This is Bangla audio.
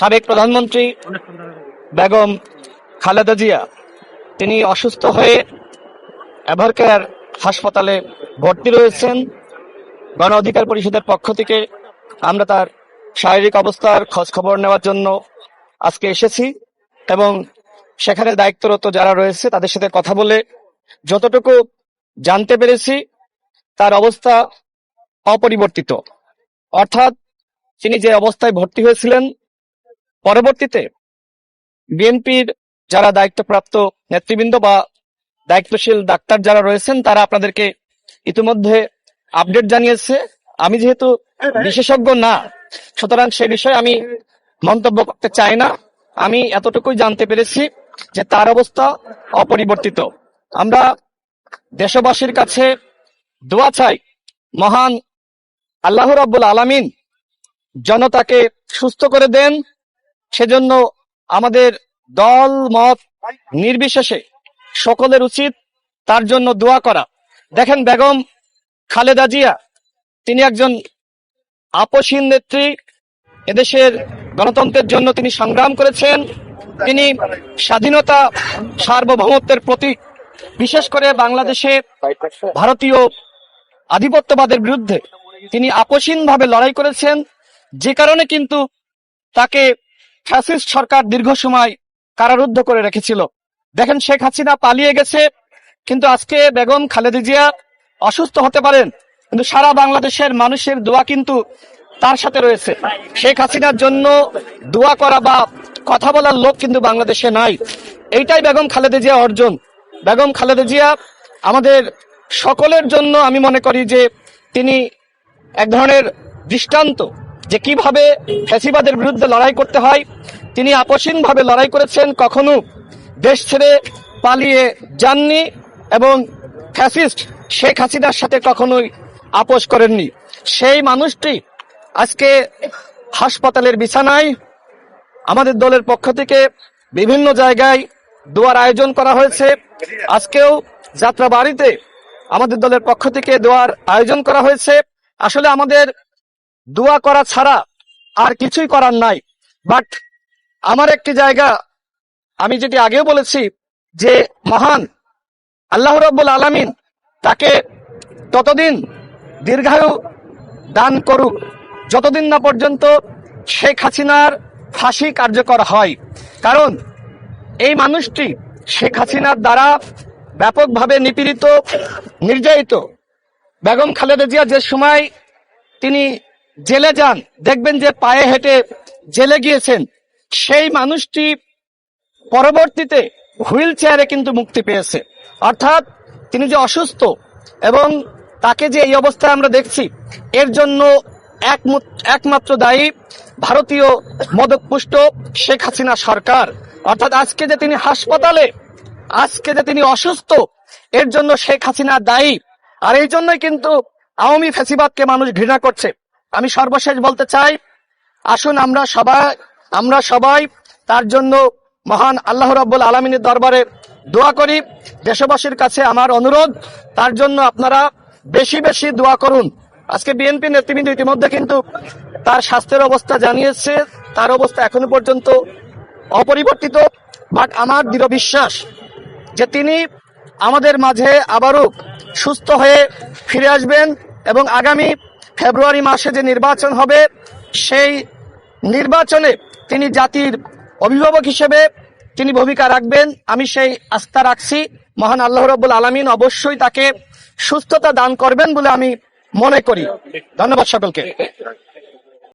সাবেক প্রধানমন্ত্রী বেগম খালেদা জিয়া তিনি অসুস্থ হয়ে এভারকেয়ার হাসপাতালে ভর্তি রয়েছেন। গণ অধিকার পরিষদের পক্ষ থেকে আমরা তার শারীরিক অবস্থার খোঁজ খবর নেওয়ার জন্য আজকে এসেছি এবং সেখানে দায়িত্বরত যারা রয়েছে তাদের সাথে কথা বলে যতটুকু জানতে পেরেছি তার অবস্থা অপরিবর্তিত, অর্থাৎ তিনি যে অবস্থায় ভর্তি হয়েছিলেন পরবর্তীতে বিএনপির যারা দায়িত্বপ্রাপ্ত নেতৃবৃন্দ বা দায়িত্বশীল ডাক্তার যারা রয়েছেন তারা আপনাদেরকে ইতিমধ্যে আপডেট জানিয়েছে। আমি যেহেতু বিশেষজ্ঞ না, সুতরাং সে বিষয়ে আমি মন্তব্য করতে চাই না। আমি এতটুকুই জানতে পেরেছি যে তার অবস্থা অপরিবর্তিত। আমরা দেশবাসীর কাছে দোয়া চাই, মহান আল্লাহ রাব্বুল আলামিন জনতাকে সুস্থ করে দেন। সেজন্য আমাদের দল মত নির্বিশেষে সকলের উচিত তার জন্য দোয়া করা। দেখেন, বেগম খালেদা জিয়া তিনি একজন আপসহীন নেত্রী। এদেশের গণতন্ত্রের জন্য তিনি সংগ্রাম করেছেন। তিনি স্বাধীনতা সার্বভৌমত্বের প্রতীক। বিশেষ করে বাংলাদেশে ভারতীয় আধিপত্যবাদের বিরুদ্ধে তিনি আপসহীনভাবে লড়াই করেছেন, যে কারণে কিন্তু তাকে ফ্যাসিস্ট সরকার দীর্ঘ সময় কারারুদ্ধ করে রেখেছিল। দেখেন, শেখ হাসিনা পালিয়ে গেছে, কিন্তু আজকে বেগম খালেদা জিয়া অসুস্থ হতে পারেন, কিন্তু সারা বাংলাদেশের মানুষের দোয়া কিন্তু তার সাথে রয়েছে। শেখ হাসিনার জন্য দোয়া করা বা কথা বলার লোক কিন্তু বাংলাদেশে নাই। এইটাই বেগম খালেদা জিয়া অর্জন। বেগম খালেদা জিয়া আমাদের সকলের জন্য আমি মনে করি যে তিনি এক ধরনের দৃষ্টান্ত, যে কিভাবে ফ্যাসিবাদের বিরুদ্ধে লড়াই করতে হয়। তিনি আপসহীনভাবে লড়াই করেছেন, কখনো দেশ ছেড়ে পালিয়ে যাননি এবং ফ্যাসিস্ট শেখ হাসিনার সাথে কখনোই আপোষ করেননি। সেই মানুষটি আজকে হাসপাতালের বিছানায়। আমাদের দলের পক্ষ থেকে বিভিন্ন জায়গায় দোয়ার আয়োজন করা হয়েছে। আজকেও যাত্রাবাড়িতে আমাদের দলের পক্ষ থেকে দোয়ার আয়োজন করা হয়েছে। আসলে আমাদের দোয়া করা ছাড়া আর কিছুই করার নাই। বাট আমার একটি জায়গা, আমি যেটি আগেও বলেছি, যে মহান আল্লাহ রাব্বুল আলামিন তাকে ততদিন দীর্ঘায়ু দান করুক যতদিন না পর্যন্ত শেখ হাসিনার ফাঁসি কার্যকর হয়। কারণ এই মানুষটি শেখ হাসিনার দ্বারা ব্যাপকভাবে নিপীড়িত, নির্যাতিত। বেগম খালেদা জিয়া যে সময় তিনি জেলে যান, দেখবেন যে পায়ে হেঁটে জেলে গিয়েছেন। সেই মানুষটি পরবর্তীতে হুইল চেয়ারে কিন্তু মুক্তি পেয়েছে। অর্থাৎ তিনি যে অসুস্থ এবং তাকে যে এই অবস্থায় আমরা দেখছি, এর জন্য একমাত্র দায়ী ভারতীয় মদতপুষ্ট শেখ হাসিনা সরকার। অর্থাৎ আজকে যে তিনি হাসপাতালে, আজকে যে তিনি অসুস্থ, এর জন্য শেখ হাসিনা দায়ী। আর এই জন্যই কিন্তু আওয়ামী ফ্যাসিবাদকে মানুষ ঘৃণা করছে। আমি সর্বশেষ বলতে চাই, আসুন আমরা সবাই তার জন্য মহান আল্লাহ রাব্বুল আলামিনের দরবারে দোয়া করি। দেশবাসীর কাছে আমার অনুরোধ, তার জন্য আপনারা বেশি বেশি দোয়া করুন। আজকে বিএনপি নেতৃবৃন্দ ইতিমধ্যে কিন্তু তার স্বাস্থ্যের অবস্থা জানিয়েছে, তার অবস্থা এখনো পর্যন্ত অপরিবর্তিত। বাট আমার দৃঢ় বিশ্বাস যে তিনি আমাদের মাঝে আবারও সুস্থ হয়ে ফিরে আসবেন এবং আগামী ফেব্রুয়ারি মাসে যে নির্বাচন হবে, সেই নির্বাচনে তিনি জাতির অভিভাবক হিসেবে তিনি ভূমিকা রাখবেন। আমি সেই আস্থা রাখছি। মহান আল্লাহ রাব্বুল আলামিন অবশ্যই তাকে সুস্থতা দান করবেন বলে আমি মনে করি। ধন্যবাদ সকলকে।